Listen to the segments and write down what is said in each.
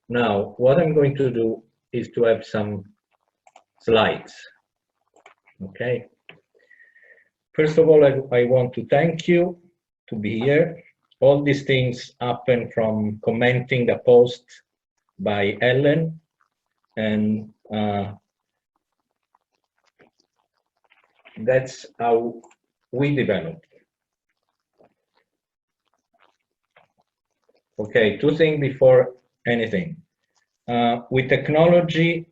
Now, what I'm going to do is to have some slides, okay? First of all, I want to thank you to be here. All these things happen from commenting a post by Ellen, and that's how we developed. Okay, two things before anything. With technology,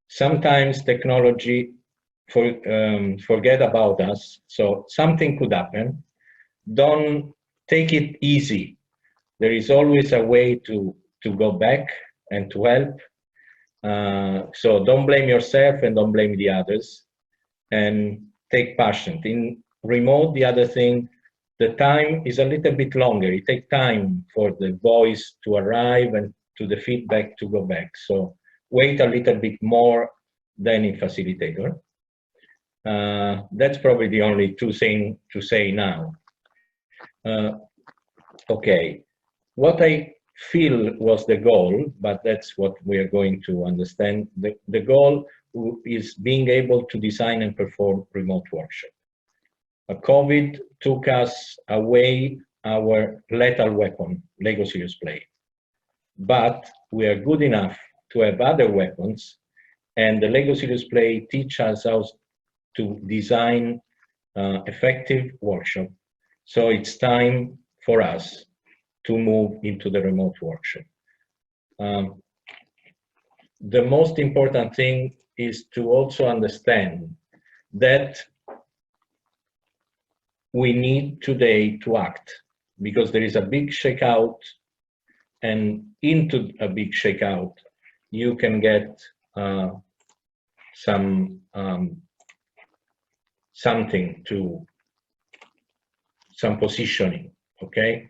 sometimes technology forget about us, so something could happen. Don't take it easy. There is always a way to go back and to help. So don't blame yourself and don't blame the others, and take passion. In remote, the other thing, the time is a little bit longer. It takes time for the voice to arrive and to the feedback to go back. So wait a little bit more than in facilitator. That's probably the only two things to say now. Okay, what I feel was the goal, but that's what we are going to understand. The goal is being able to design and perform remote workshop. COVID took us away our lethal weapon, Lego Serious Play. But we are good enough to have other weapons, and the Lego Serious Play teaches us how to design effective workshop. So it's time for us to move into the remote workshop. The most important thing is to also understand that we need today to act, because there is a big shakeout, and into a big shakeout, you can get some positioning, okay?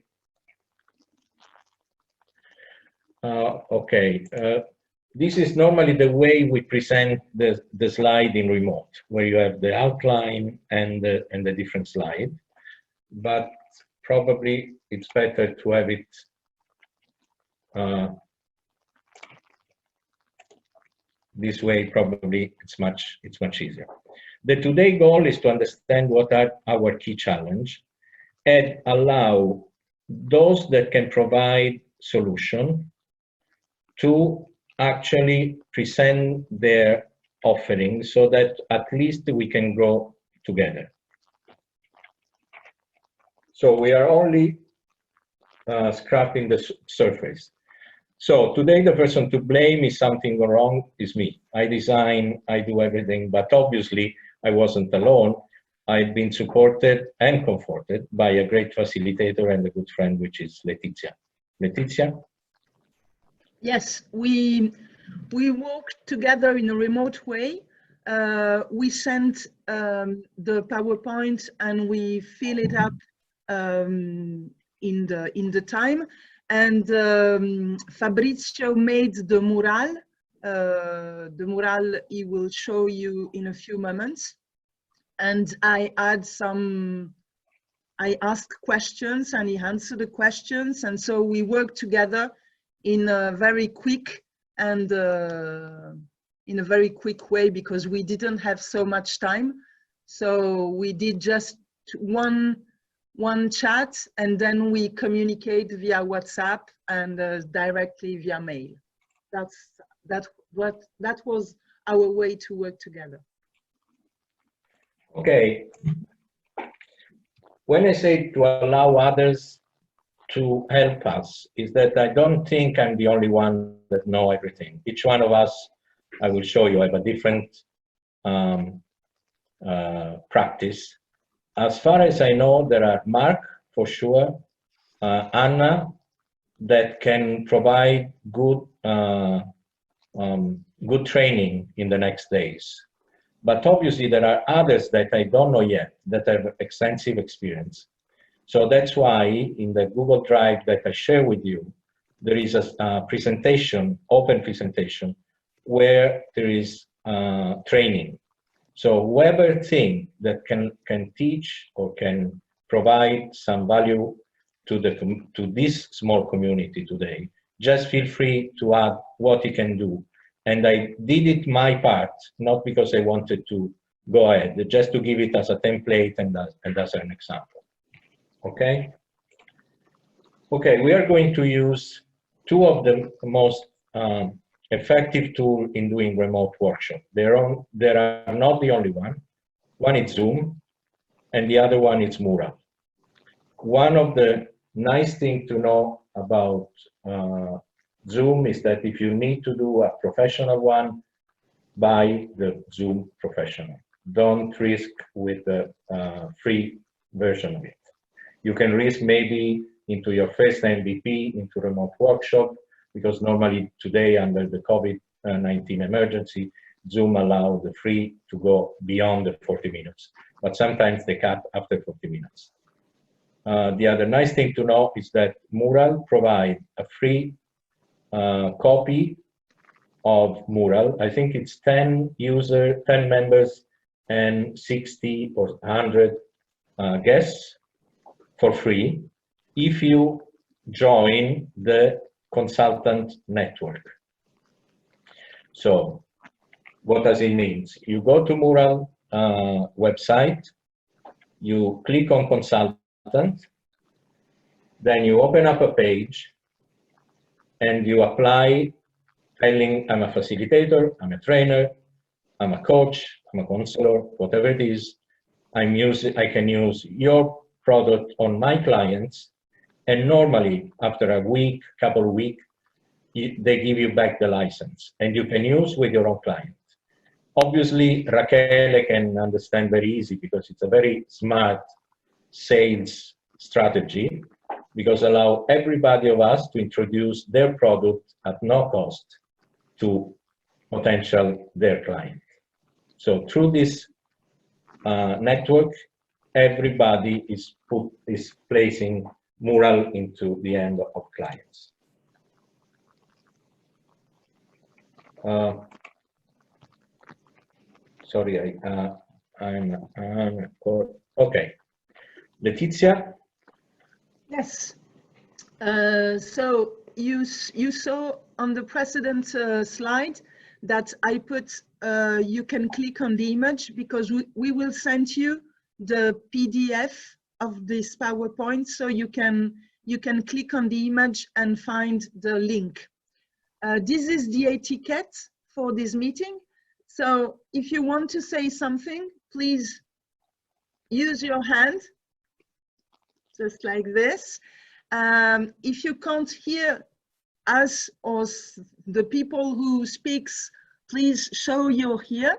This is normally the way we present the slide in remote, where you have the outline and the different slide, but probably it's better to have it this way. Probably it's much easier. The today goal is to understand what are our key challenge and allow those that can provide solution to actually present their offering, so that at least we can grow together. So we are only scraping the surface. So today the person to blame is something wrong is me. I design, I do everything, but obviously I wasn't alone. I've been supported and comforted by a great facilitator and a good friend, which is Letizia. Letizia? Yes, we worked together in a remote way. We sent the PowerPoint and we fill it up in the time. And Fabrizio made the mural. The mural he will show you in a few moments. And I asked questions and he answered the questions. And so we worked together in a very quick and in a very quick way, because we didn't have so much time. So we did just one chat, and then we communicate via WhatsApp and directly via mail. That was our way to work together. Okay. When I say to allow others to help us, is that I don't think I'm the only one that know everything. Each one of us, I will show you, have a different practice. As far as I know, there are Mark, for sure, Anna, that can provide good good training in the next days. But obviously there are others that I don't know yet that have extensive experience. So that's why in the Google Drive that I share with you, there is a presentation, open presentation, where there is training. So whoever thinks that can teach or can provide some value to this small community today, just feel free to add what you can do. And I did it my part, not because I wanted to go ahead, just to give it as a template and as an example. Okay? Okay, we are going to use two of the most effective tools in doing remote workshop. There are not the only one. One is Zoom, and the other one is Mural. One of the nice things to know about Zoom is that if you need to do a professional one, buy the Zoom Professional. Don't risk with the free version of it. You can risk maybe into your first MVP, into remote workshop, because normally today under the COVID-19 emergency, Zoom allows the free to go beyond the 40 minutes, but sometimes they cut after 40 minutes. The other nice thing to know is that Mural provides a free copy of Mural. I think it's 10 members and 60 or 100 guests for free if you join the consultant network. So what does it mean? You go to Mural website, you click on consultant, then you open up a page and you apply telling I'm a facilitator, I'm a trainer, I'm a coach, I'm a counselor, whatever it is. I can use your product on my clients, and normally after a week, couple of weeks, they give you back the license and you can use with your own client. Obviously, Raquel can understand very easy because it's a very smart sales strategy, because allow everybody of us to introduce their product at no cost to their client. So through this network, everybody is placing Mural into the hand of clients. Sorry, I'm okay. Letizia? Yes. So you saw on the precedent slide that I put, you can click on the image because we will send you the PDF of this PowerPoint, so you can click on the image and find the link. This is the etiquette for this meeting. So if you want to say something, please use your hand, just like this. If you can't hear us or the people who speaks, please show you're here.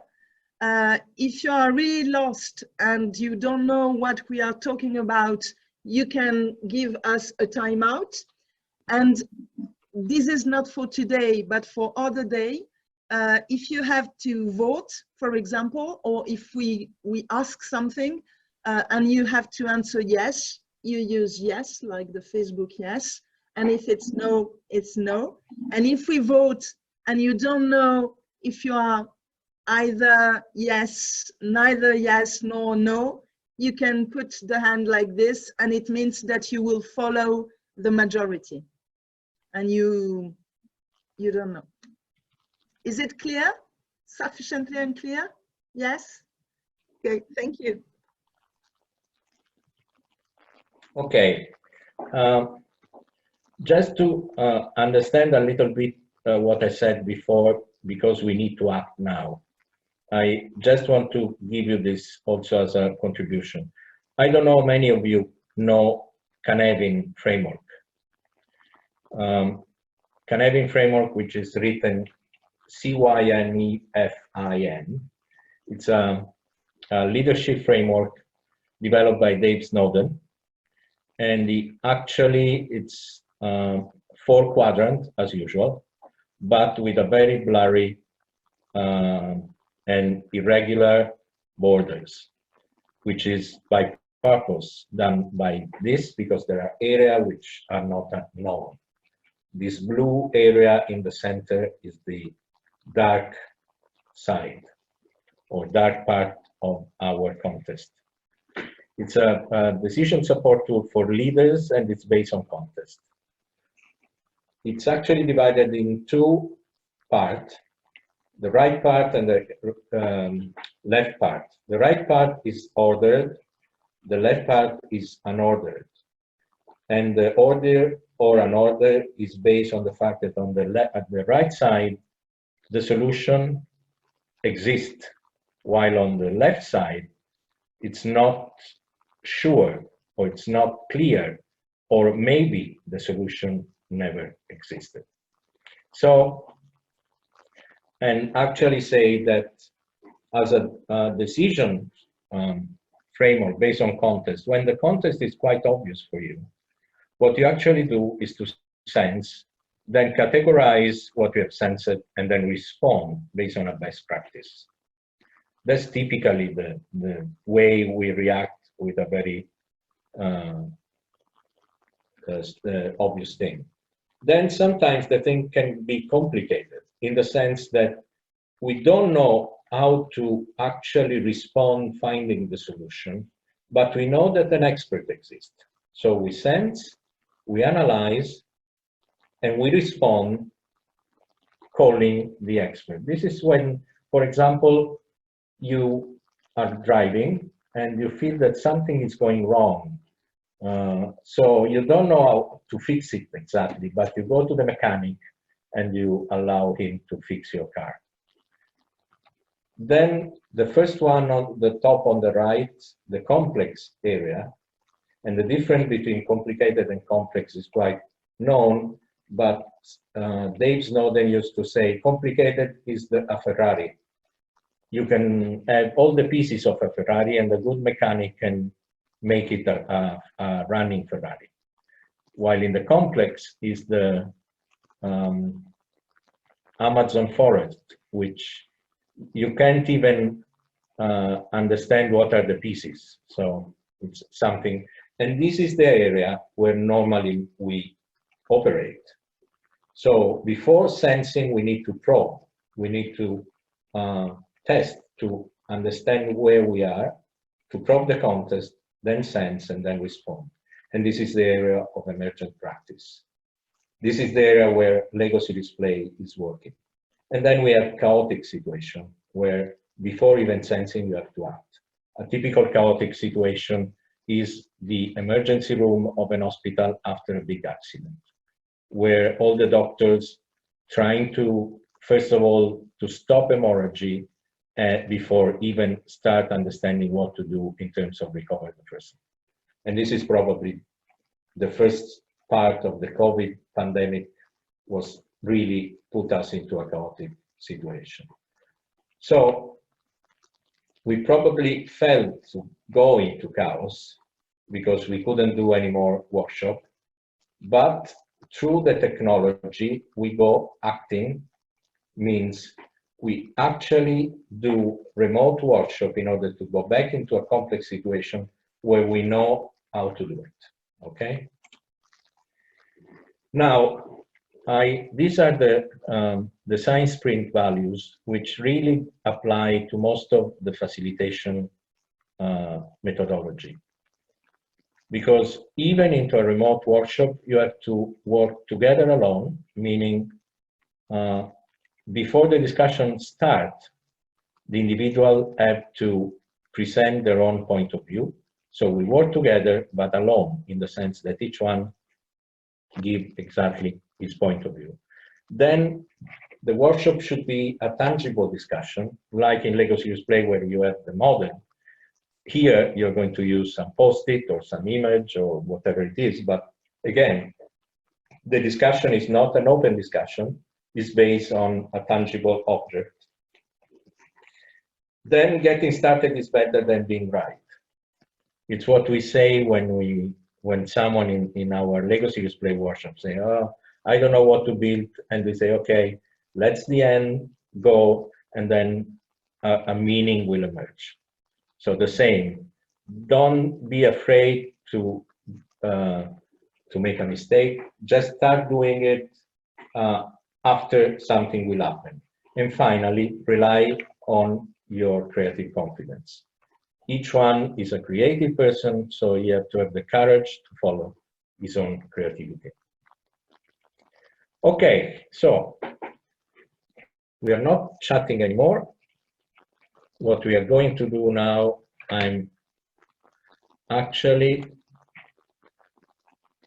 If you are really lost and you don't know what we are talking about, you can give us a timeout. And this is not for today, but for other day. If you have to vote, for example, or if we ask something and you have to answer yes, you use yes, like the Facebook yes. And if it's no, it's no. And if we vote and you don't know if you are either yes, neither yes nor no, you can put the hand like this, and it means that you will follow the majority. And you don't know. Is it clear? Sufficiently and clear? Yes? Okay, thank you. Okay. Just to understand a little bit what I said before, because we need to act now. I just want to give you this also as a contribution. I don't know many of you know Canevin framework. Canevin framework, which is written C-Y-N-E-F-I-N. It's a leadership framework developed by Dave Snowden. And actually it's 4-quadrant as usual, but with a very blurry and irregular borders, which is by purpose done by this, because there are areas which are not known. This blue area in the center is the dark side or dark part of our contest. It's a decision support tool for leaders, and it's based on contest. it's actually divided in two parts, the right part and the left part. The right part is ordered, the left part is unordered. And the order or unorder is based on the fact that on at the right side, the solution exists, while on the left side, it's not sure, or it's not clear, or maybe the solution never existed. So, and actually say that as a decision framework based on context, when the context is quite obvious for you, what you actually do is to sense, then categorize what you have sensed, and then respond based on a best practice. That's typically the way we react with a very obvious thing. Then sometimes the thing can be complicated in the sense that we don't know how to actually respond finding the solution, but we know that an expert exists. So we sense, we analyze, and we respond calling the expert. This is when, for example, you are driving and you feel that something is going wrong. So you don't know how to fix it exactly, but you go to the mechanic and you allow him to fix your car. Then the first one on the top on the right, the complex area, and the difference between complicated and complex is quite known, but Dave Snowden used to say complicated is a Ferrari. You can have all the pieces of a Ferrari and a good mechanic can make it a running Ferrari. While in the complex is the Amazon forest, which you can't even understand what are the pieces. So it's something, and this is the area where normally we operate. So before sensing, we need to probe. We need to test to understand where we are, to probe the context, then sense, and then respond. And this is the area of emergent practice. This is the area where legacy display is working. And then we have chaotic situation where before even sensing, you have to act. A typical chaotic situation is the emergency room of an hospital after a big accident, where all the doctors trying to, first of all, to stop hemorrhage before even start understanding what to do in terms of recover the person. And this is probably the first part of the COVID pandemic was really put us into a chaotic situation. So we probably felt to go into chaos because we couldn't do any more workshop, but through the technology, we go acting, means we actually do remote workshop in order to go back into a complex situation where we know how to do it, okay? Now, these are the science sprint values, which really apply to most of the facilitation methodology. Because even into a remote workshop, you have to work together alone, meaning before the discussion starts, the individual have to present their own point of view. So we work together, but alone, in the sense that each one give exactly his point of view. Then the workshop should be a tangible discussion, like in legacy display where you have the model. Here, you're going to use some post-it or some image or whatever it is. But again, the discussion is not an open discussion. It's based on a tangible object. Then getting started is better than being right. It's what we say when someone in our legacy display workshop say, oh, I don't know what to build. And we say, okay, let's the end go, and then a meaning will emerge. So the same, don't be afraid to make a mistake. Just start doing it after something will happen. And finally, rely on your creative confidence. Each one is a creative person, so you have to have the courage to follow his own creativity. Okay, so we are not chatting anymore. What we are going to do now, I'm actually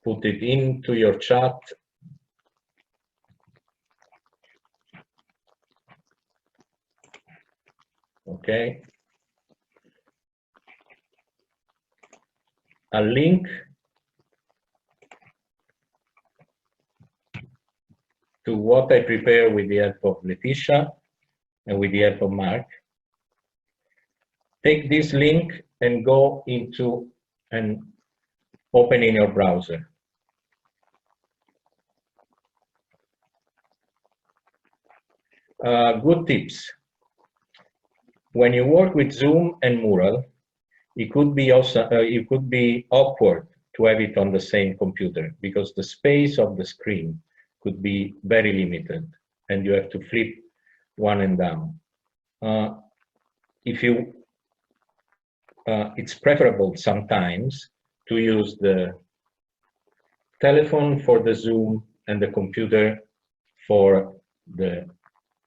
put it into your chat. Okay. A link to what I prepare with the help of Letitia and with the help of Mark. Take this link and go into and open in your browser. Good tips. When you work with Zoom and Mural, it could be awkward to have it on the same computer because the space of the screen could be very limited and you have to flip one and down. It's preferable sometimes to use the telephone for the Zoom and the computer for the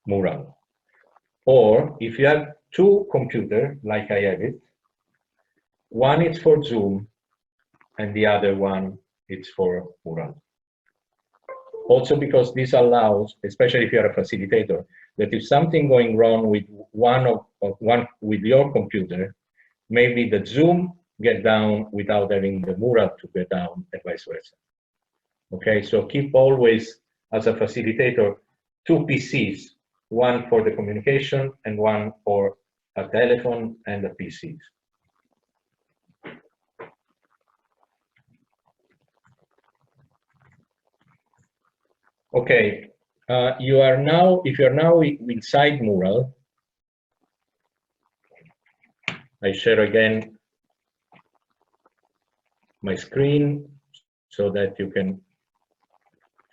Mural. Or if you have two computers, like I have it, one is for Zoom and the other one is for Mural. Also because this allows, especially if you're a facilitator, that if something going wrong with one with your computer, maybe the Zoom get down without having the Mural to get down and vice versa. Okay, so keep always, as a facilitator, two PCs, one for the communication and one for a telephone and the PCs. Okay, if you are now inside Mural, I share again my screen so that you can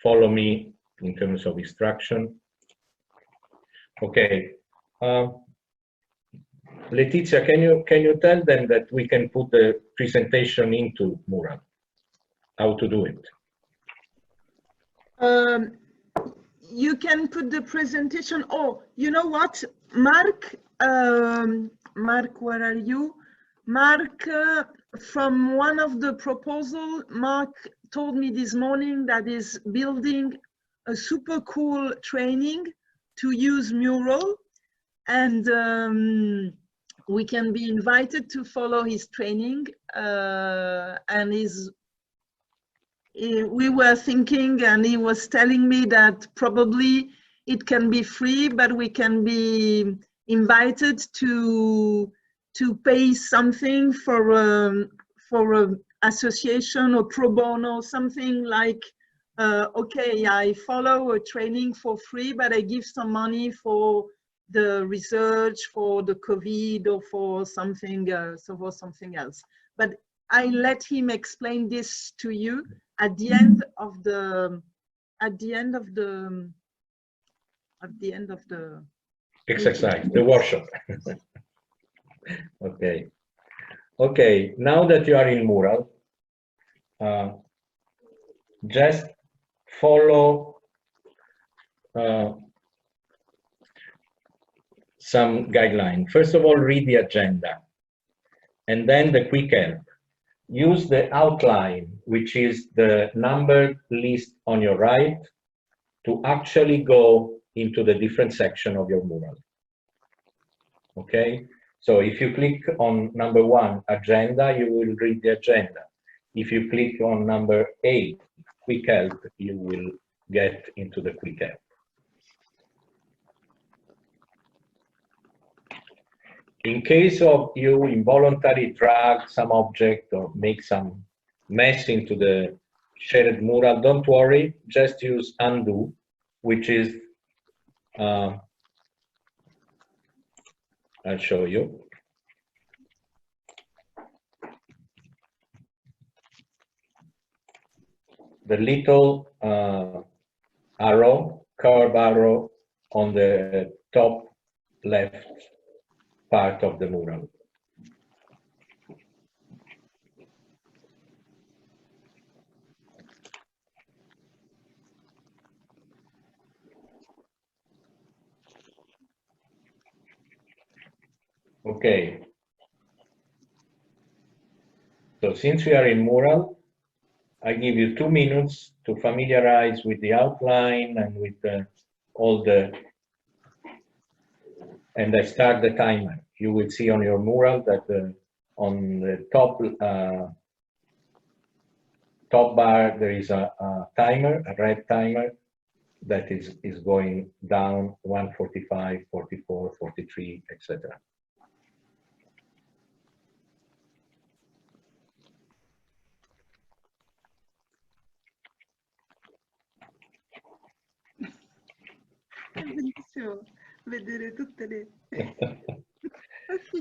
follow me in terms of instruction. Okay, Letizia, can you tell them that we can put the presentation into Mural? How to do it? You can put the presentation. Oh, you know what, Mark? Mark, where are you? Mark, from one of the proposals, Mark told me this morning that is building a super cool training to use Mural, and we can be invited to follow his training, and we were thinking, and he was telling me that probably it can be free, but we can be invited to pay something for an association or pro bono, something like, okay, I follow a training for free, but I give some money for the research, for the COVID, or for something, else. But I let him explain this to you at the end of the exercise, the workshop. Okay. Okay, now that you are in Mural, just follow some guideline. First of all, read the agenda, and then the quick help. Use the outline, which is the numbered list on your right, to actually go into the different section of your Mural. Okay, so if you click on number 1, agenda, you will read the agenda. If you click on number 8, quick help, you will get into the quick help. In case of you involuntarily drag some object or make some mess into the shared Mural, don't worry, just use undo, which is, I'll show you. The little curved arrow on the top left part of the Mural. Okay. So since we are in mural, I give you 2 minutes to familiarize with the outline and with all the, and I start the timer. You will see on your mural that on the top bar there is a timer, a red timer that is going down 1:45, 44, 43, etc. Vedere tutte le...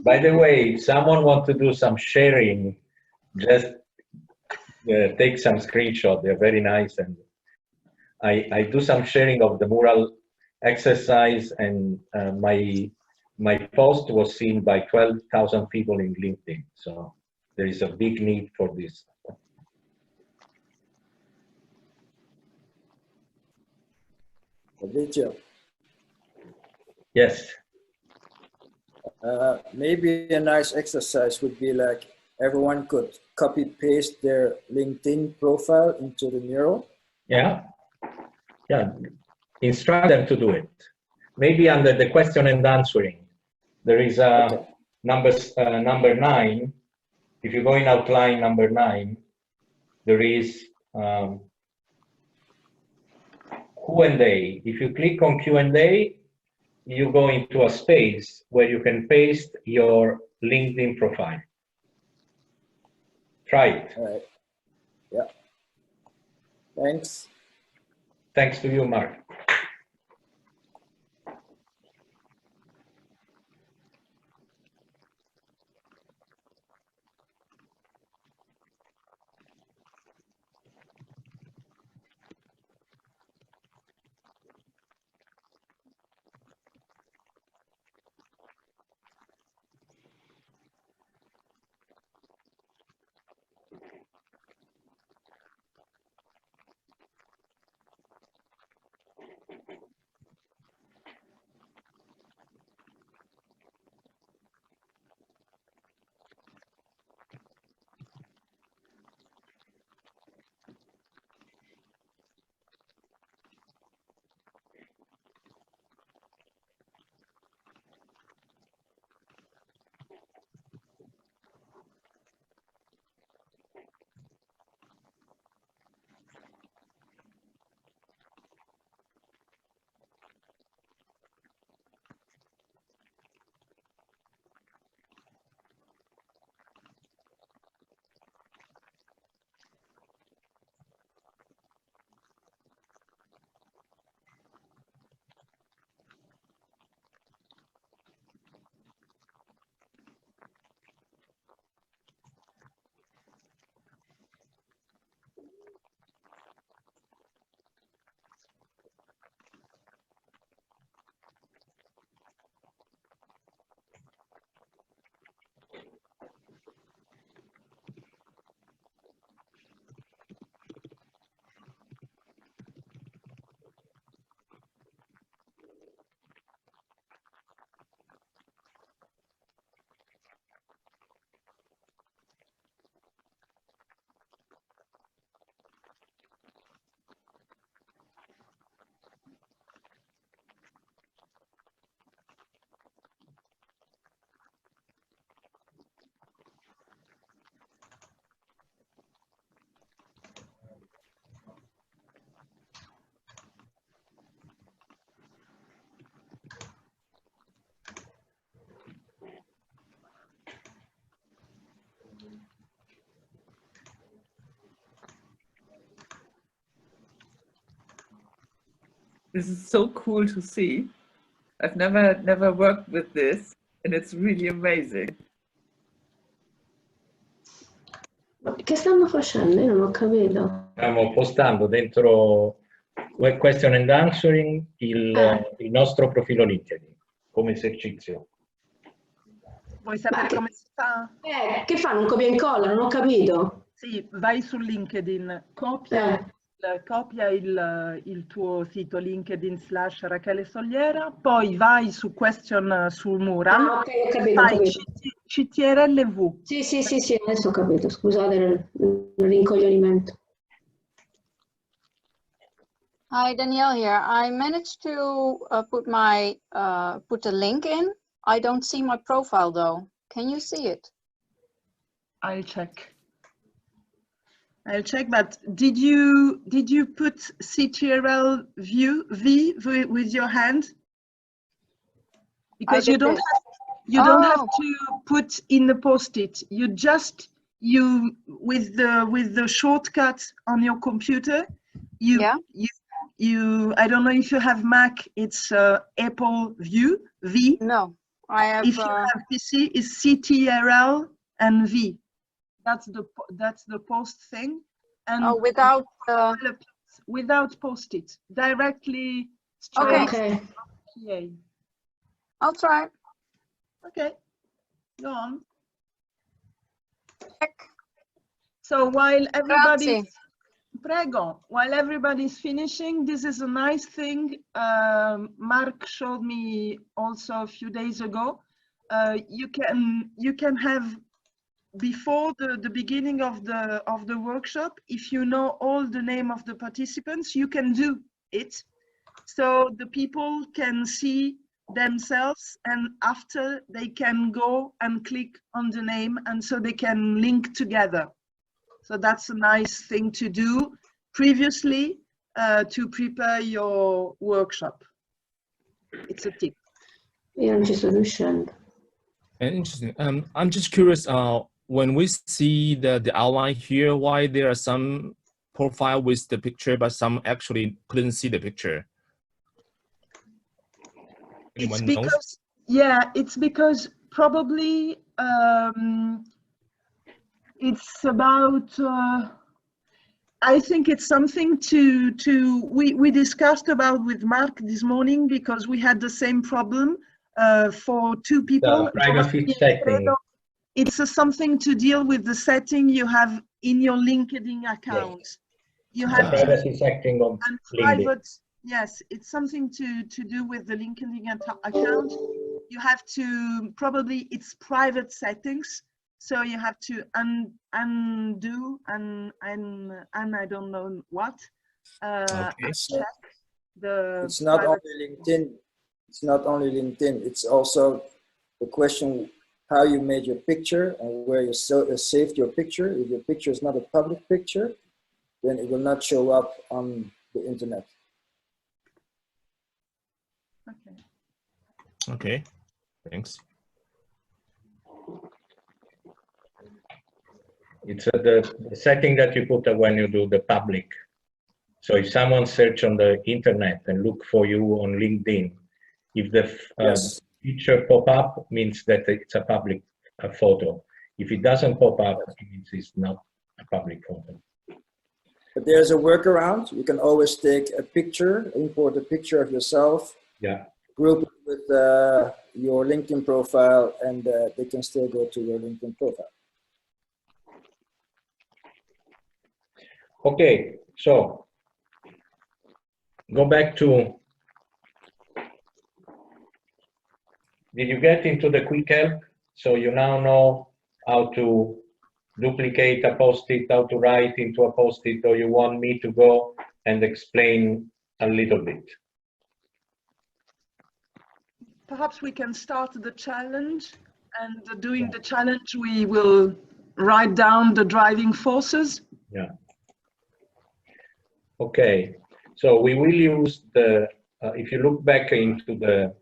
By the way, if someone wants to do some sharing, just take some screenshot. They're very nice, and I do some sharing of the mural exercise, and my post was seen by 12,000 people in LinkedIn. So there is a big need for this. Fabrizio. Yes. Maybe a nice exercise would be like everyone could copy paste their LinkedIn profile into the mural. Yeah. Yeah. Instruct them to do it. Maybe under the question and answering, there is a number 9. If you go in outline number 9, there is Q&A. If you click on Q&A, you go into a space where you can paste your LinkedIn profile. Try it. All right. Yeah. Thanks. Thanks to you, Mark. This is so cool to see. I've never worked with this, and it's really amazing. Che stanno facendo? Io non ho capito. Stiamo postando dentro question and answering il nostro profilo LinkedIn come esercizio. Vuoi sapere come si fa? Che fanno? Un copia e incolla? Non ho capito. Sì, vai su LinkedIn, copia copia il tuo sito LinkedIn / Rachele Soliera, poi vai su question sul mural, Ah, ok, ho capito, ho fai capito. CTRL-V. Sì, sì, sì, sì, adesso ho capito. Scusate il rincoglionimento. Hi, Danielle here. I managed to put the link in. I don't see my profile though. Can you see it? I'll check. But did you put CTRL V with your hand? Because you don't have to put in the post-it. You just with the shortcut on your computer. I don't know if you have Mac. It's Apple View V. No, I have. If you have PC, it's CTRL and V. That's the post thing. And without post-it, directly straight. Okay. PA. I'll try. Okay, go on. Check. So while everybody's finishing, this is a nice thing. Mark showed me also a few days ago. You can have, before the beginning of the workshop, if you know all the name of the participants, you can do it. So the people can see themselves, and after they can go and click on the name, and so they can link together. So that's a nice thing to do previously to prepare your workshop. It's a tip. Io non ci sto riuscendo. Interesting. I'm just curious. When we see the outline here, why there are some profile with the picture, but some actually couldn't see the picture? Anyone knows? It's because probably it's about. I think it's something we discussed about with Mark this morning, because we had the same problem for two people. The privacy setting. It's something to deal with the setting you have in your LinkedIn account. Yes. You have privacy setting on private. Yes, it's something to do with the LinkedIn account. You have to it's private settings, so you have to undo and I don't know what. Check the. It's not only LinkedIn. It's not only LinkedIn. It's also the question how you made your picture and where you saved your picture. If your picture is not a public picture, then it will not show up on the internet. Okay, thanks. It's the setting that you put when you do the public. So if someone search on the internet and look for you on LinkedIn, if the picture pop up, means that it's a public photo. If it doesn't pop up, it means it's not a public photo. But there's a workaround. You can always take a picture, import a picture of yourself, group it with your LinkedIn profile, and they can still go to your LinkedIn profile. Okay, so go back to, did you get into the quick help? So you now know how to duplicate a post-it, how to write into a post-it, or you want me to go and explain a little bit? Perhaps we can start the challenge, and doing the challenge, we will write down the driving forces. Yeah. Okay, so we will use the, if you look back into the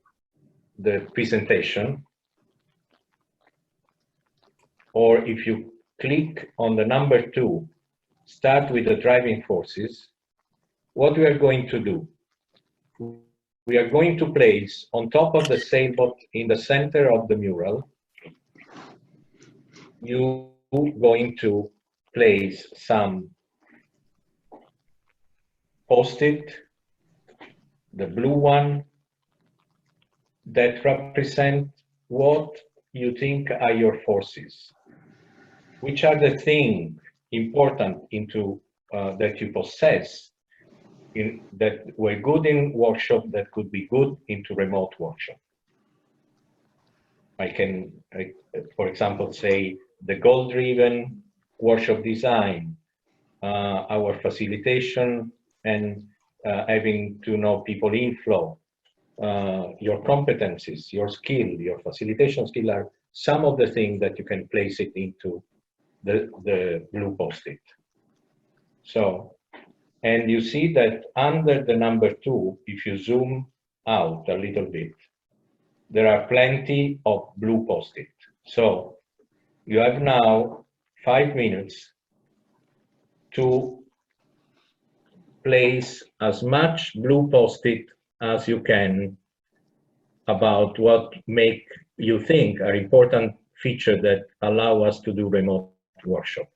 presentation, or if you click on the number 2, start with the driving forces, what we are going to do, we are going to place on top of the sailboat in the center of the mural, you're going to place some post-it, the blue one, that represent what you think are your forces. Which are the things important into that you possess that were good in workshop that could be good into remote workshop. I can, for example, say the goal-driven workshop design, our facilitation, and having to know people inflow, your competencies, your skill, your facilitation skill are some of the things that you can place it into the blue post-it. So, and you see that under the number 2, if you zoom out a little bit, there are plenty of blue post-it. So you have now 5 minutes to place as much blue post-it as you can about what make you think are important features that allow us to do remote workshop.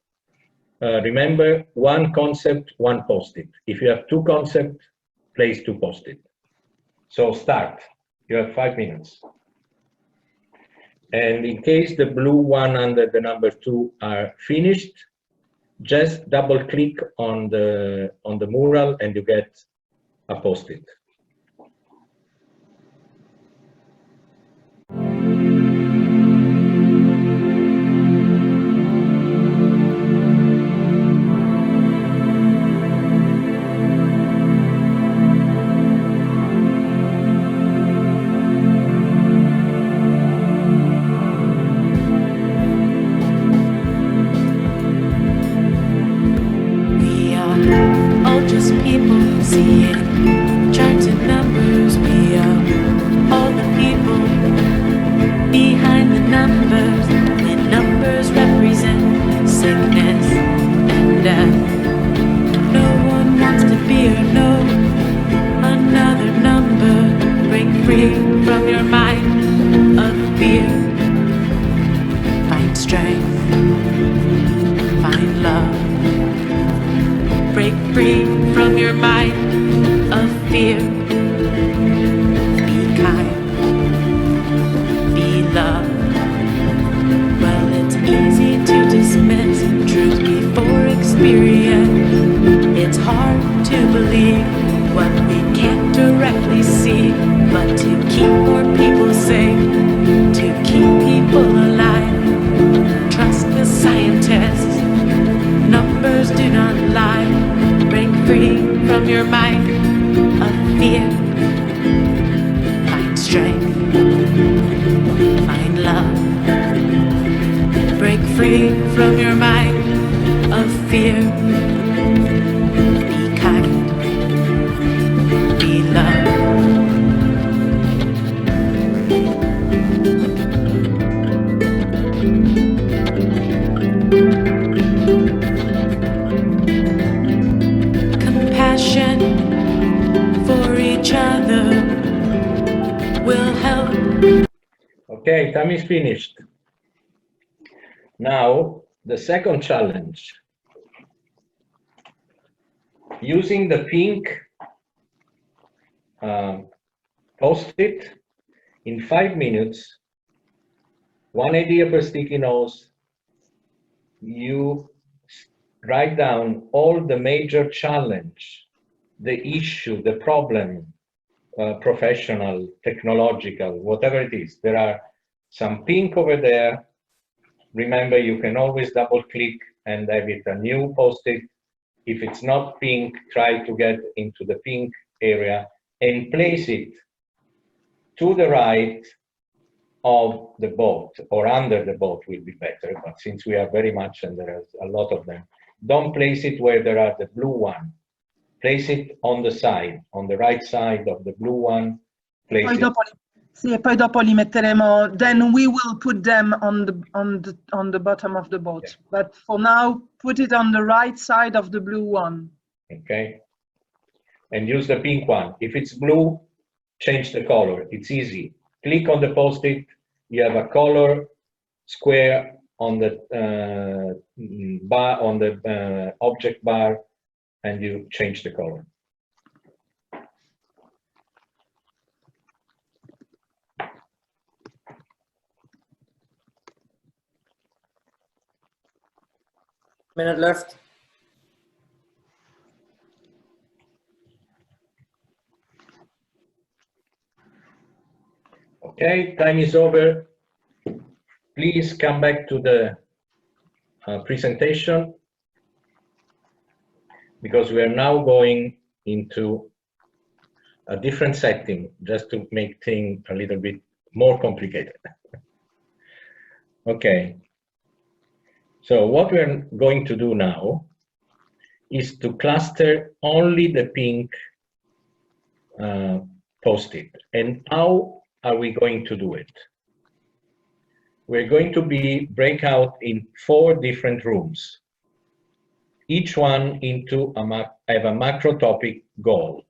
Remember, one concept, one post-it. If you have 2 concepts, place 2 post-it. So start. You have 5 minutes. And in case the blue one under the number 2 are finished, just double click on the mural and you get a post-it. Okay, time is finished. Now, the second challenge. Using the pink post-it, in 5 minutes, 1 idea per sticky notes, you write down all the major challenge, the issue, the problem, professional, technological, whatever it is. There are some pink over there. Remember, you can always double click and have it a new post-it. If it's not pink, try to get into the pink area and place it to the right of the boat, or under the boat will be better, but since we are very much and there is a lot of them, don't place it where there are the blue one. Place it on the side, on the right side of the blue one. Place Poi it. dopo, sì, e poi dopo li metteremo, then we will put them on the bottom of the boat. Yeah. But for now, put it on the right side of the blue one. Okay. And use the pink one. If it's blue, change the color. It's easy. Click on the post-it. You have a color square on the bar, on the object bar, and you change the color. Minute left. Okay, time is over. Please come back to the presentation, because we are now going into a different setting, just to make things a little bit more complicated. Okay, so what we're going to do now is to cluster only the pink post-it. And how are we going to do it? We're going to be breakout in 4 different rooms, each one into have a macro topic goal.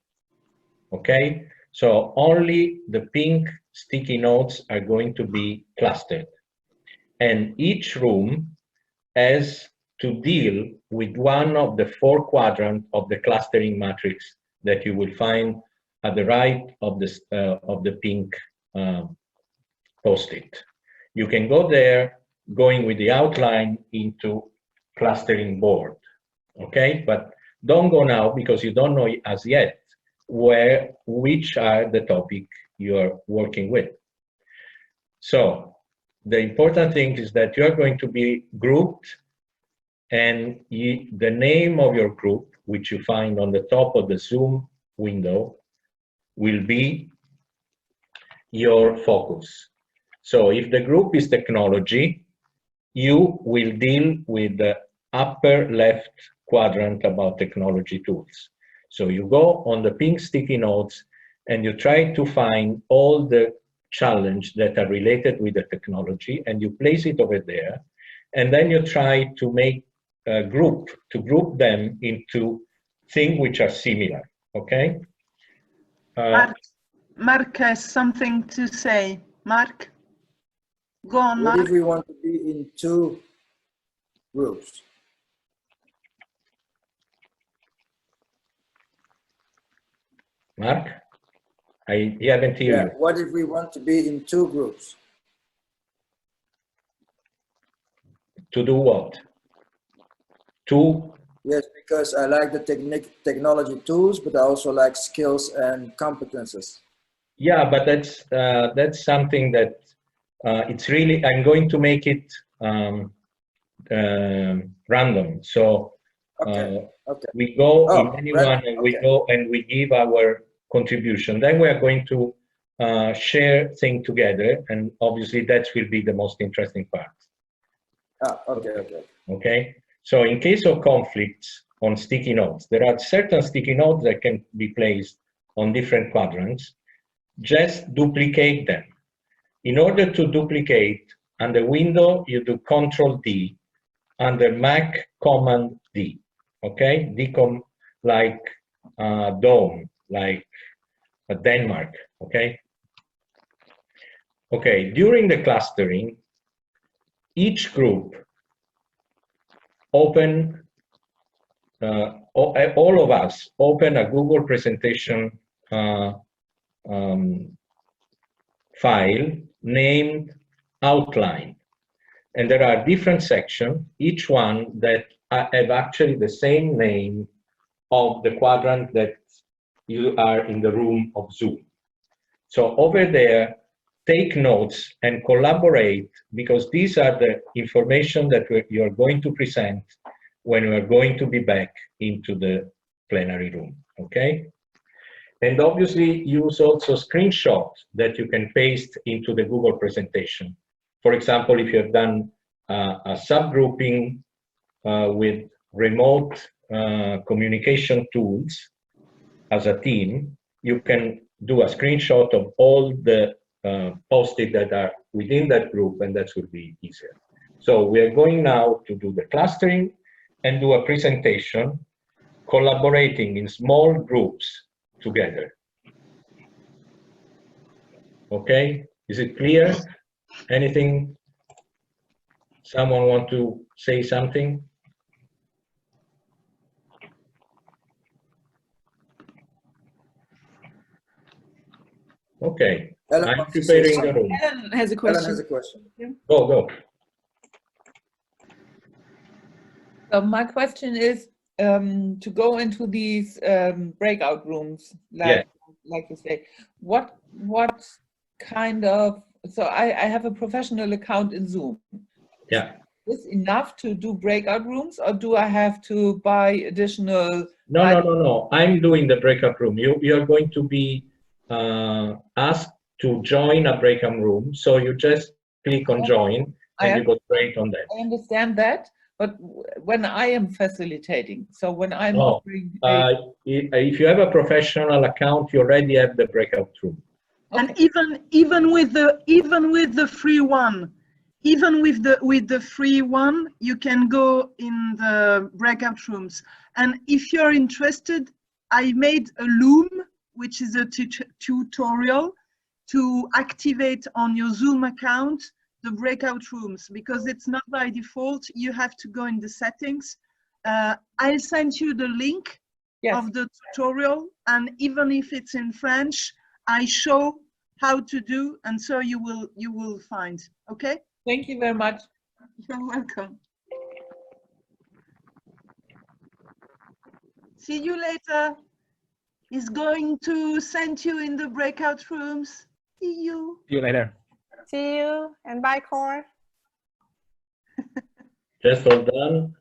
Okay, so only the pink sticky notes are going to be clustered, and each room has to deal with one of the 4 quadrants of the clustering matrix that you will find at the right of the pink post-it. You can go there, going with the outline into clustering board, okay? But don't go now, because you don't know as yet which are the topic you are working with. So the important thing is that you are going to be grouped, and the name of your group, which you find on the top of the Zoom window, will be your focus. So if the group is technology, you will deal with the upper left quadrant about technology tools. So you go on the pink sticky notes and you try to find all the challenges that are related with the technology, and you place it over there. And then you try to make a group, to group them into things which are similar, okay? Mark has something to say. Mark? Go on, Mark. What if we want to be in 2 groups? Mark? I haven't heard you. What if we want to be in 2 groups? To do what? To? Yes, because I like the technology tools, but I also like skills and competences. Yeah, but that's something that it's really, I'm going to make it random. So we go in anyone, and we go and we give our contribution. Then we are going to share things together, and obviously that will be the most interesting part. Okay. So in case of conflicts on sticky notes, there are certain sticky notes that can be placed on different quadrants. Just duplicate them. In order to duplicate, under Window, you do Control-D, under Mac, Command-D, okay? D like Dome, like Denmark, okay? Okay, during the clustering, each group open, all of us open a Google presentation file named Outline. And there are different sections, each one that have actually the same name of the quadrant that you are in the room of Zoom. So over there, take notes and collaborate, because these are the information that you're going to present when we're going to be back into the plenary room, okay? And obviously use also screenshots that you can paste into the Google presentation. For example, if you have done a subgrouping with remote communication tools as a team, you can do a screenshot of all the post-it that are within that group, and that will be easier. So we are going now to do the clustering and do a presentation, collaborating in small groups together. Okay, is it clear? Anything? Someone want to say something? Okay, I'm preparing the room. Ellen has a question. Ellen has a question. Go. So my question is to go into these breakout rooms, like you say, what kind of, so I have a professional account in Zoom. Yeah. Is this enough to do breakout rooms, or do I have to buy additional? No. I'm doing the breakout room. You are going to be asked to join a breakout room. So you just click on join and you go straight on that. I understand that, but when I am facilitating, so when I'm offering if you have a professional account, you already have the breakout room. And even with the free one, even with the free one, you can go in the breakout rooms. And if you're interested, I made a Loom, which is a tutorial to activate on your Zoom account the breakout rooms, because it's not by default. You have to go in the settings. I'll send you the link of the tutorial, and even if it's in French, I show how to do, and so you will find. Okay? Thank you very much. You're welcome. See you later. He's going to send you in the breakout rooms. See you. See you later. See you, and bye, Core. Just all done.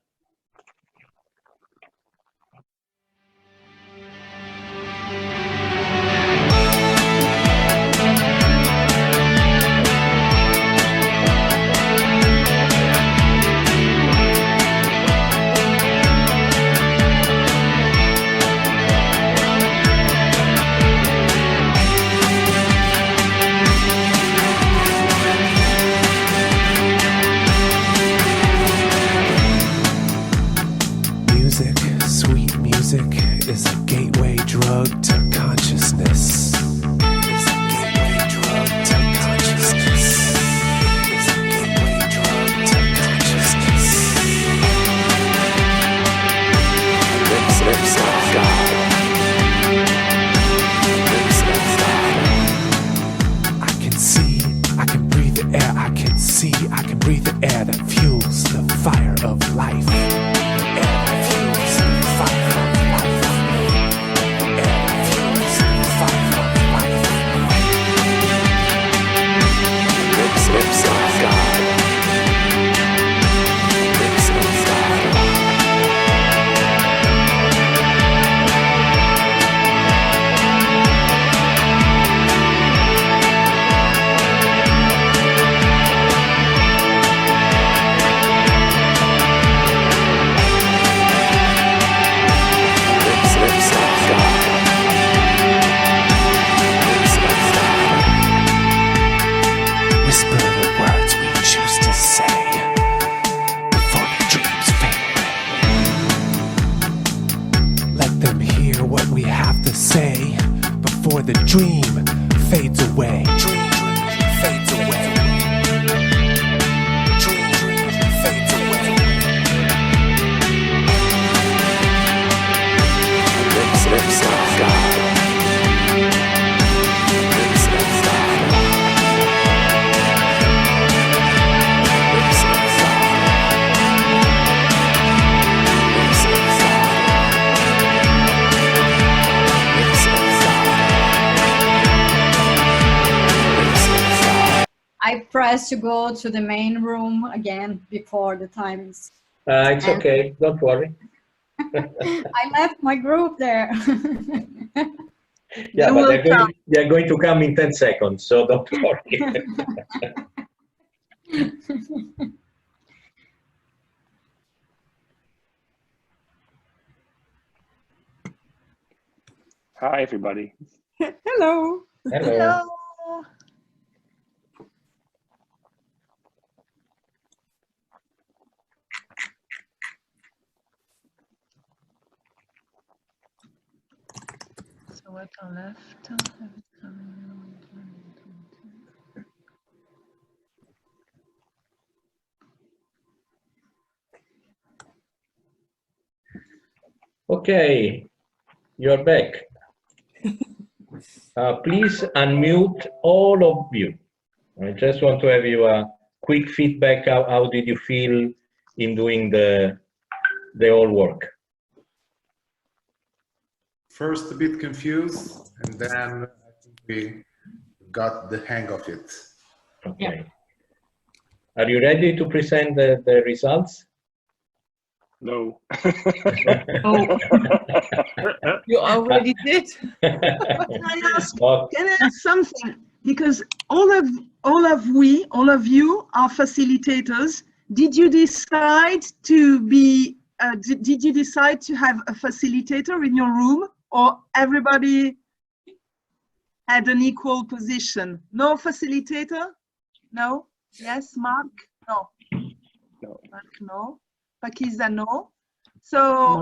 Music, sweet music, is a gateway drug to consciousness. It's a gateway drug to consciousness. It's a gateway drug to consciousness. Lips of God. Lips of God. I can see, I can breathe the air. I can see, I can breathe the air that fuels the fire of life. Lips of God. Lips of God. Lips of God. Lips of God. Whisper the words we choose to say before the dreams fade away. Let them hear what we have to say before the dream fades away. Dream fades away. Dream fades away. Lips of God. Lips of God. Lips of God. Lips of God. Lips of God. Lips of God. I pressed to go to the main room again before the time is. It's okay, don't worry. I left my group there. Yeah, but they're going to come in 10 seconds, so don't worry. Hi, everybody. Hello. Hello. So what are left? Okay, you're back. Please unmute all of you. I just want to have you a quick feedback. How did you feel in doing the whole work? First, a bit confused, and then I think we got the hang of it. Okay. Are you ready to present the results? No. Oh, you already did. Can I ask something? Because all of you are facilitators. Did you decide to be? Did you decide to have a facilitator in your room, or everybody had an equal position? No facilitator? No? Yes, Mark? No. No. Mark, no. Pakiza, no. So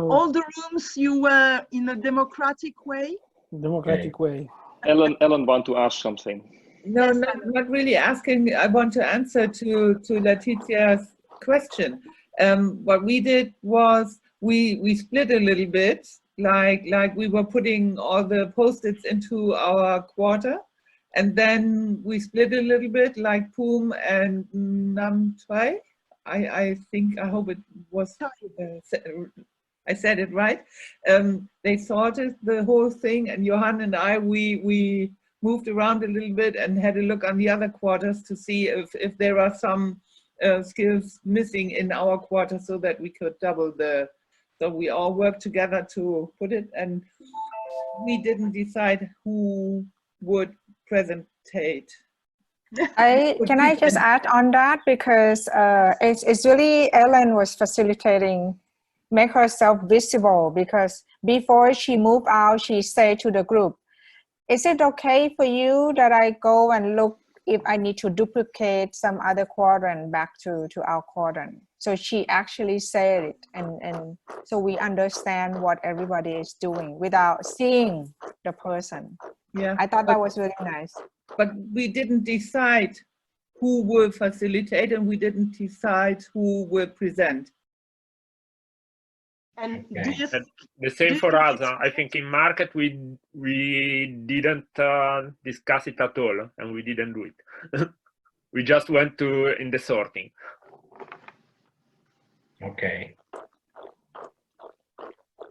all the rooms you were in a democratic way? Democratic way. Ellen want to ask something. No, Yes, not really asking. I want to answer to Letitia's question. What we did was we split a little bit, like we were putting all the post-its into our quarter, and then we split a little bit, like Poom and Namtwai. I hope it was, I said it right. They sorted the whole thing, and Johan and I, we moved around a little bit and had a look on the other quarters to see if there are some skills missing in our quarter, so that we could double so we all worked together to put it, and we didn't decide who would presentate. Can I just add on that, because it's really Ellen was facilitating, make herself visible, because before she moved out, she said to the group, is it okay for you that I go and look if I need to duplicate some other quadrant back to our quadrant? So she actually said it, and so we understand what everybody is doing without seeing the person. Yeah, I thought that was really nice. But we didn't decide who will facilitate, and we didn't decide who will present. And the same for us. I think in market we didn't discuss it at all, and we didn't do it. We just went in the sorting. Okay.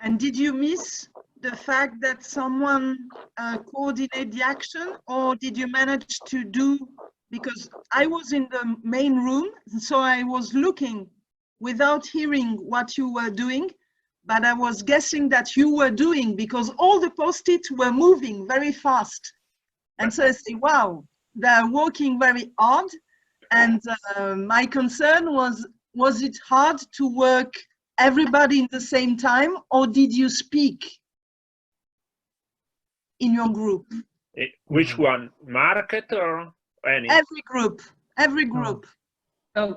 And did you miss the fact that someone coordinated the action, or did you manage to do, because I was in the main room, so I was looking without hearing what you were doing, but I was guessing that you were doing, because all the post-its were moving very fast. And so I say, wow, they're working very hard. And my concern was it hard to work everybody in the same time, or did you speak in your group? Which one, market or any? Every group, every group.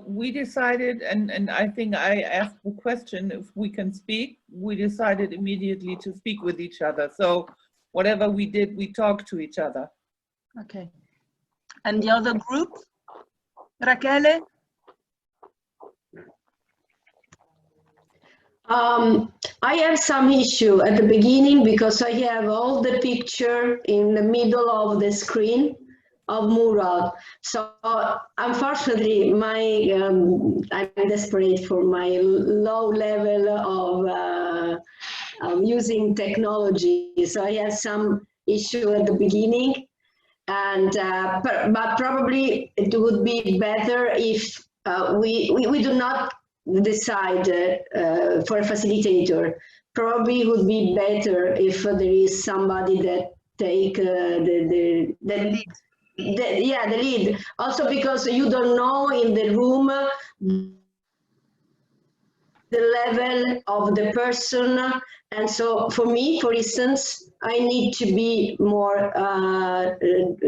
We decided, and I think I asked the question if we can speak. We decided immediately to speak with each other. So whatever we did, we talked to each other. Okay. And the other group, Rachele? I have some issue at the beginning because I have all the picture in the middle of the screen of mural. So unfortunately, I'm desperate for my low level of using technology. So I have some issue at the beginning, and but probably it would be better if we do not decide for a facilitator. Probably would be better if there is somebody that take the lead. The lead. Also because you don't know in the room the level of the person, and so for me, for instance, I need to be more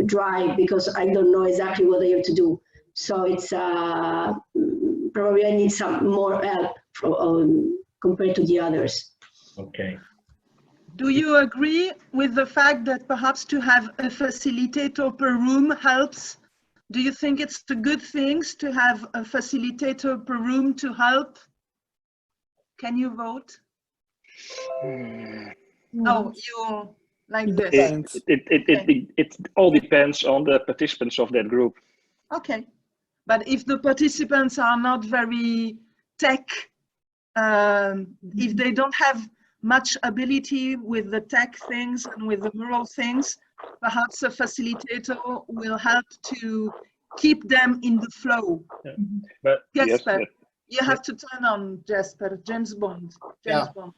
dry because I don't know exactly what I have to do. So it's probably I need some more help compared to the others. Okay. Do you agree with the fact that perhaps to have a facilitator per room helps? Do you think it's a good thing to have a facilitator per room to help? Can you vote? Oh, you like this? It all depends on the participants of that group. Okay. But if the participants are not very tech, if they don't have much ability with the tech things and with the mural things, perhaps a facilitator will help to keep them in the flow. Yeah. But Jesper, yes, you have to turn on Jesper, James Bond. James Bond.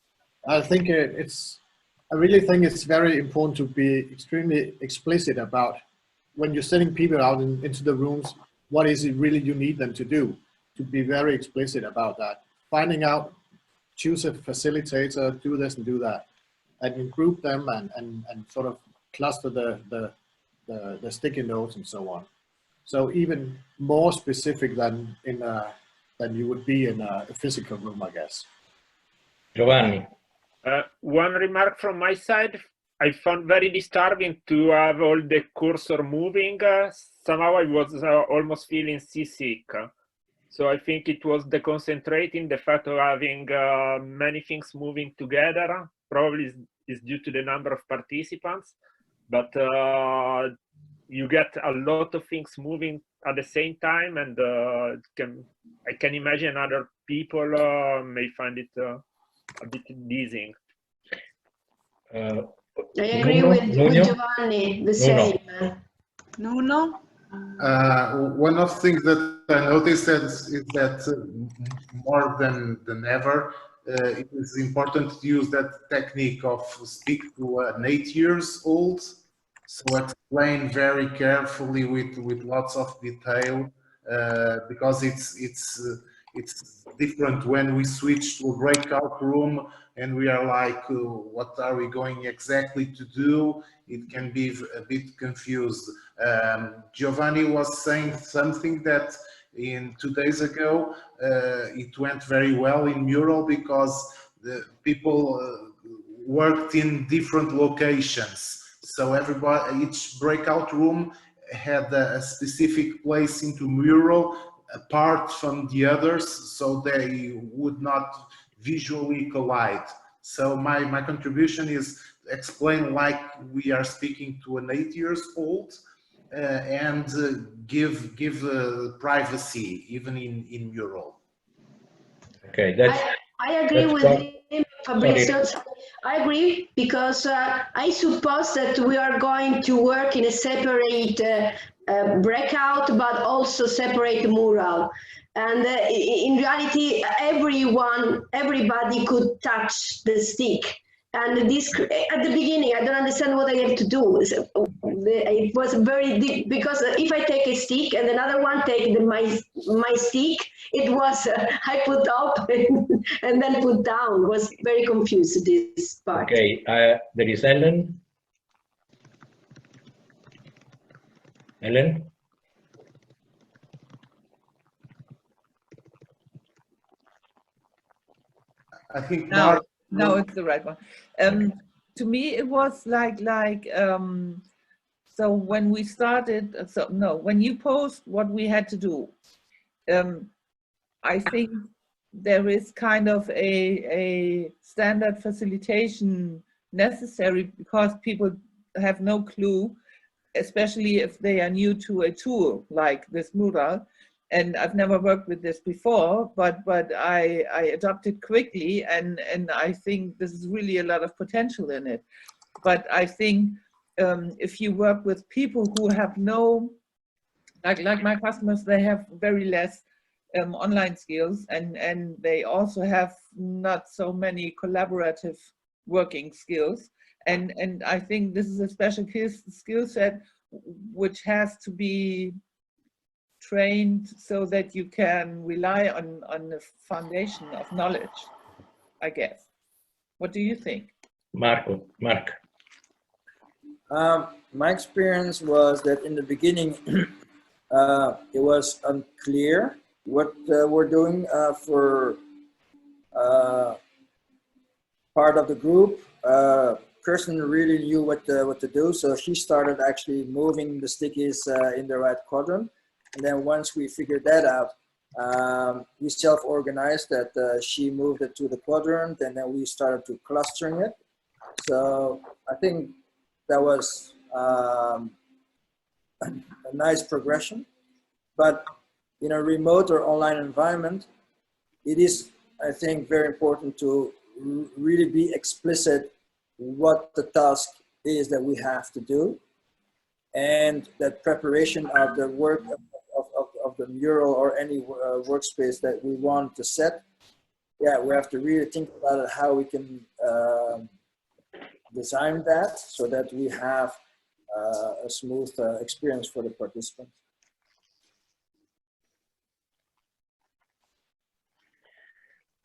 I think I really think it's very important to be extremely explicit about when you're sending people out into the rooms, what is it really you need them to do, to be very explicit about that. Finding out, choose a facilitator, do this and do that, and group them and sort of cluster the sticky notes and so on. So even more specific than you would be in a physical room, I guess. Giovanni. One remark from my side, I found very disturbing to have all the cursor moving. Somehow I was almost feeling seasick. So I think it was deconcentrating, the fact of having many things moving together. Probably is due to the number of participants, but you get a lot of things moving at the same time, and I can imagine other people may find it a bit dizzying. I agree with Giovanni, the same. Nuno? One of the things that I noticed is that more than ever, it is important to use that technique of speak to an 8 years old. So explain very carefully with lots of detail, because it's different when we switch to a breakout room and we are like, what are we going exactly to do? It can be a bit confused. Giovanni was saying something that 2 days ago, it went very well in Mural because the people worked in different locations. So each breakout room had a specific place into Mural apart from the others, so they would not visually collide. So my contribution is explain like we are speaking to an 8 years old, and give privacy even in Mural. Okay, I agree with him, Fabrizio. I agree because I suppose that we are going to work in a separate breakout, but also separate mural. And in reality, everybody could touch the stick. And this, at the beginning, I don't understand what I have to do. It was very deep, because if I take a stick and another one take my stick, it was I put up and then put down. It was very confused, this part. Okay, there is Ellen. Ellen? I think no, it's the right one. To me, it was like so when we started, when you post what we had to do, I think there is kind of a standard facilitation necessary, because people have no clue, especially if they are new to a tool like this mural. And I've never worked with this before, but I adopted quickly, and I think this is really a lot of potential in it. But I think if you work with people who have no, like my customers, they have very less online skills, and they also have not so many collaborative working skills. And I think this is a special skill set which has to be trained so that you can rely on the foundation of knowledge, I guess. What do you think? Mark. My experience was that in the beginning, it was unclear what we're doing for part of the group. Kirsten really knew what to do, so she started actually moving the stickies in the right quadrant. And then once we figured that out, we self-organized that she moved it to the quadrant, and then we started to clustering it. So I think that was a nice progression. But in a remote or online environment, it is, I think, very important to really be explicit what the task is that we have to do. and that preparation of the work of the mural or any workspace that we want to set. Yeah, we have to really think about it, how we can design that so that we have a smooth experience for the participants.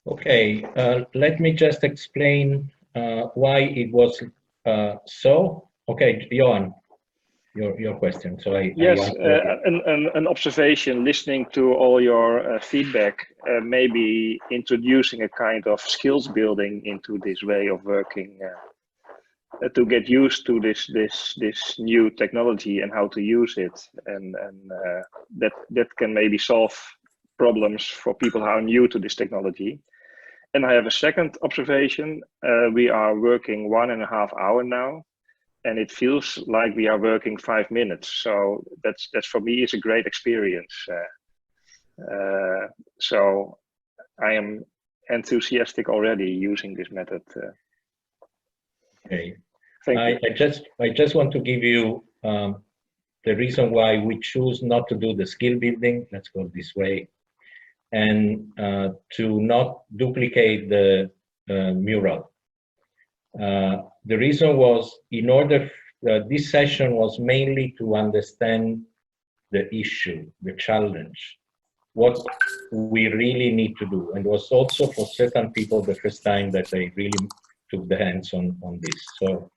Okay, let me just explain why it was so. Okay, Johan, your question. So yes, an observation, listening to all your feedback, maybe introducing a kind of skills building into this way of working to get used to this new technology and how to use it, and that can maybe solve problems for people who are new to this technology. And I have a second observation. We are working 1.5 hours now, and it feels like we are working 5 minutes. So that's for me is a great experience. So I am enthusiastic already using this method. Okay. Thank you. I just want to give you the reason why we choose not to do the skill building, let's go this way, and to not duplicate the mural. The reason was, in order, this session was mainly to understand the issue, the challenge, what we really need to do. And it was also for certain people the first time that they really took the hands on this. So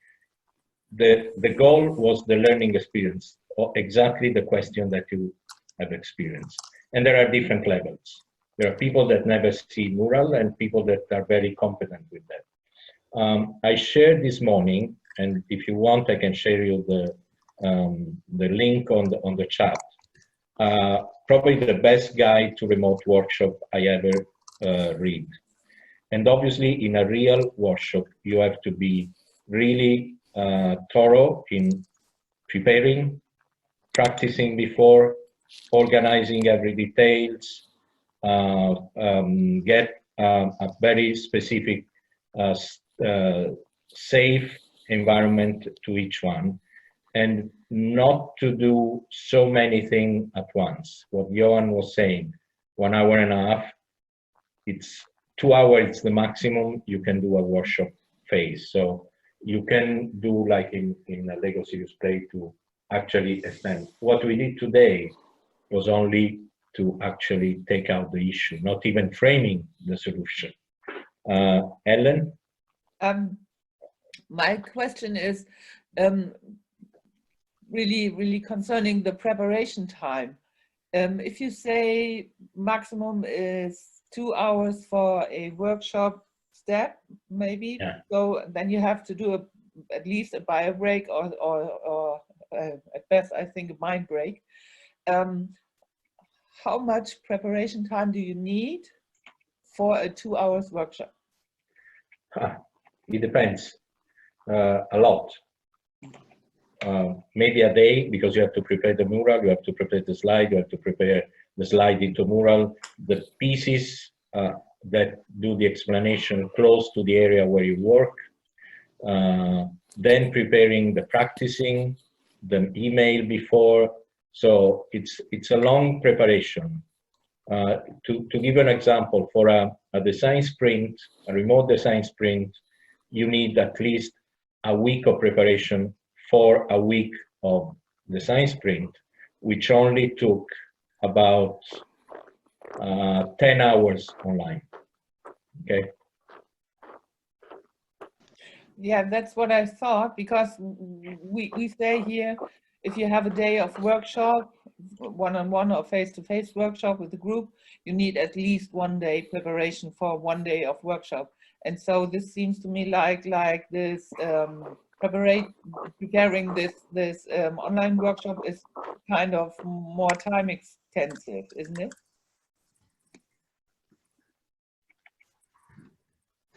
the goal was the learning experience, or exactly the question that you have experienced. And there are different levels. There are people that never see mural and people that are very competent with that. I shared this morning, and if you want, I can share you the link on the chat. Probably the best guide to remote workshop I ever read. And obviously, in a real workshop, you have to be really thorough in preparing, practicing before, organizing every details, get a very specific safe environment to each one, and not to do so many things at once. What Johan was saying, 1.5 hours, it's 2 hours, it's the maximum you can do a workshop phase. So you can do like in a Lego Serious Play to actually extend. What we did today was only to actually take out the issue, not even framing the solution. Ellen? My question is really concerning the preparation time. If you say maximum is 2 hours for a workshop step, maybe, yeah. So then you have to do at least a bio break or at best, I think, a mind break. How much preparation time do you need for a 2 hours workshop? It depends a lot. Maybe a day, because you have to prepare the mural, you have to prepare the slide, you have to prepare the slide into mural, the pieces that do the explanation close to the area where you work, then preparing the practicing, the email before. So it's a long preparation. To give an example, for a design sprint, a remote design sprint, you need at least a week of preparation for a week of design sprint, which only took about 10 hours online. Okay. Yeah, that's what I thought, because we say here, if you have a day of workshop, one-on-one or face-to-face workshop with the group, you need at least 1 day preparation for 1 day of workshop. And so this seems to me like this preparing this online workshop is kind of more time extensive, isn't it?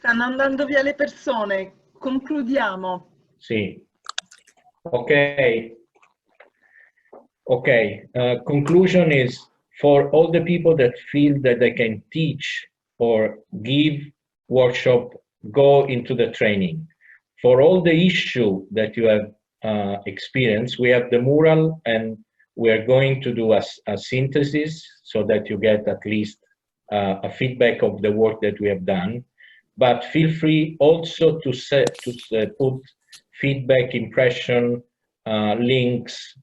Stanno andando via le persone. Concludiamo. Sì. Okay. Okay. Conclusion is, for all the people that feel that they can teach or give workshop, go into the training. For all the issue that you have experience. We have the mural, and we are going to do a synthesis so that you get at least a feedback of the work that we have done. But feel free also to put feedback, impression, links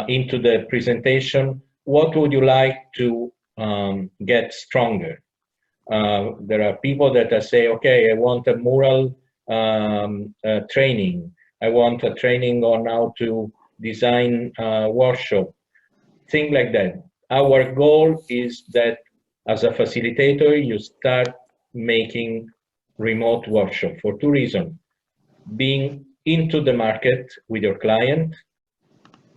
into the presentation. What would you like to get stronger? There are people that say, okay, I want a mural training. I want a training on how to design a workshop, things like that. Our goal is that as a facilitator, you start making remote workshop for two reasons: being into the market with your client,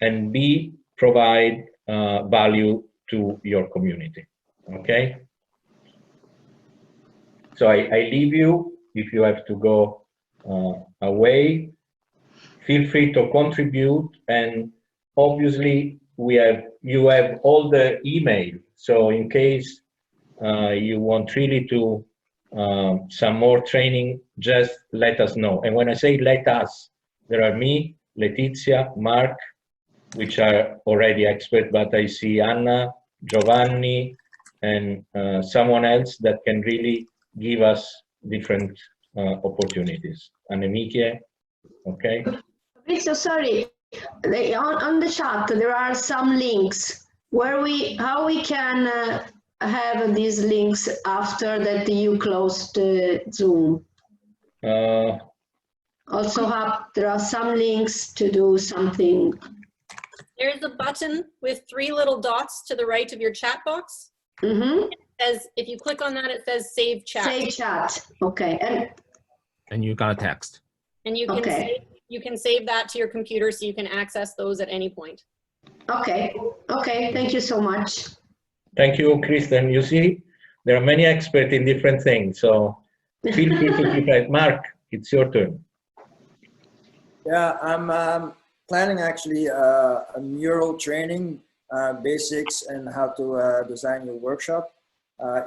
and B, provide value to your community. Okay? So I leave you. If you have to go away, feel free to contribute. And obviously, you have all the email. So in case you want really to some more training, just let us know. And when I say let us, there are me, Letizia, Mark, which are already experts, but I see Anna, Giovanni, and someone else that can really give us different opportunities. Annemieke, okay? So sorry, on the chat there are some links where how we can have these links after that you close the Zoom. Also, there are some links to do something. There's a button with 3 little dots to the right of your chat box. Mm-hmm. It says, if you click on that, it says Save Chat. Save Chat. Okay. And you got a text. And you can save that to your computer so you can access those at any point. Okay. Okay. Thank you so much. Thank you, Kristen. You see, there are many experts in different things, so feel free to keep it. Mark, it's your turn. Yeah, I'm planning actually a mural training, basics and how to design your workshop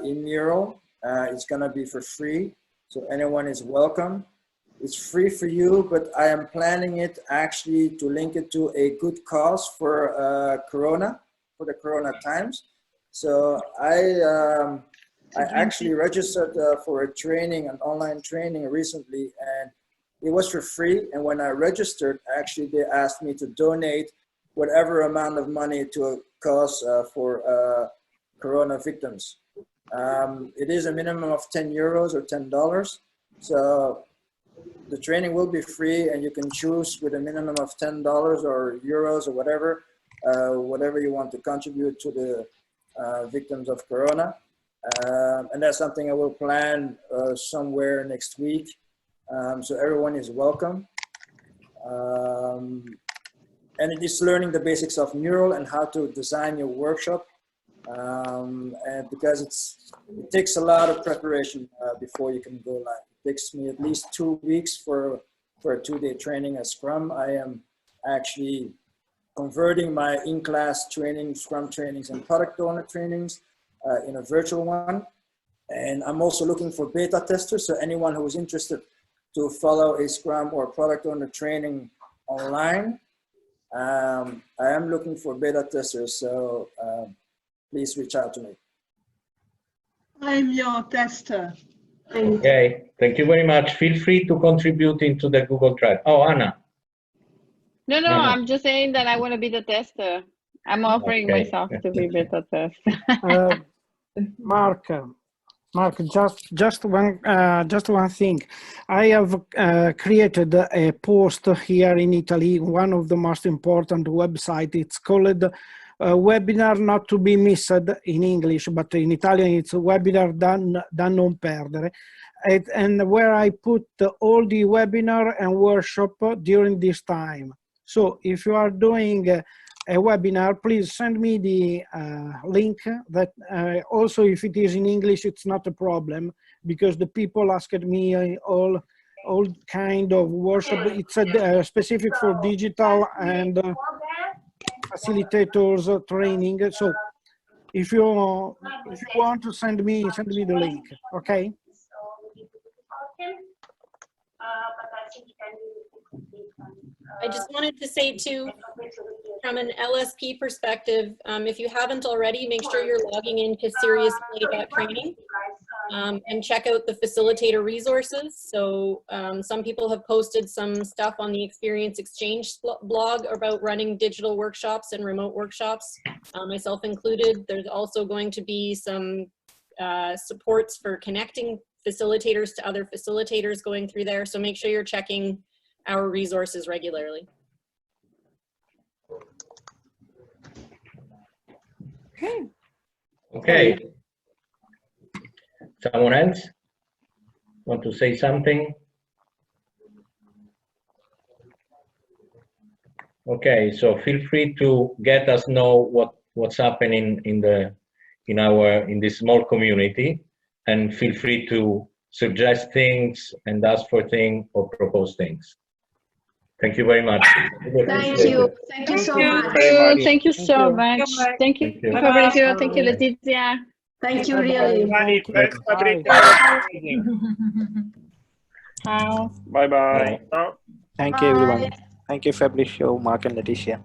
in mural. It's gonna be for free, so anyone is welcome. It's free for you, but I am planning it actually to link it to a good cause for Corona, for the Corona times. So I actually registered for a training, an online training recently, and it was for free. And when I registered, actually they asked me to donate whatever amount of money to a cause for Corona victims. It is a minimum of €10 or $10. So the training will be free, and you can choose with a minimum of $10 or euros or whatever you want to contribute to the victims of Corona. And that's something I will plan somewhere next week. So everyone is welcome. And it is learning the basics of mural and how to design your workshop. And because it takes a lot of preparation before you can go live. It takes me at least 2 weeks for a 2-day training at Scrum. I am actually converting my in-class training, Scrum trainings and product owner trainings in a virtual one. And I'm also looking for beta testers. So anyone who is interested to follow a Scrum or product owner training online, I am looking for beta testers. So please reach out to me. I'm your tester. Okay, thank you very much. Feel free to contribute into the Google Drive. Oh, Anna. No, No. I'm just saying that I want to be the tester. I'm offering myself to be beta tester. Mark, just one thing. I have created a post here in Italy, one of the most important websites. It's called Webinar Not to be Missed in English, but in Italian it's Webinar da non perdere. And where I put all the webinar and workshop during this time. So if you are doing a webinar, please send me the link. That also, if it is in English, it's not a problem, because the people asked me all kind of workshop. It's specific for digital and facilitators training. So if you want to send me the link, okay? I just wanted to say too, from an LSP perspective, if you haven't already, make sure you're logging into seriousplay.training and check out the facilitator resources. So some people have posted some stuff on the Experience Exchange blog about running digital workshops and remote workshops, myself included. There's also going to be some supports for connecting facilitators to other facilitators going through there. So make sure you're checking our resources regularly. Okay. Okay. Someone else want to say something? Okay, so feel free to get us know what's happening in this small community, and feel free to suggest things and ask for things or propose things. Thank you very much. Thank you. Thank you so much. Thank you so much. Thank you, Fabrizio. Thank you, Letizia. Thank you, really. Thanks, Fabrizio. Ciao. Bye bye. Thank you, everyone. Thank you, Fabrizio, Mark, and Leticia.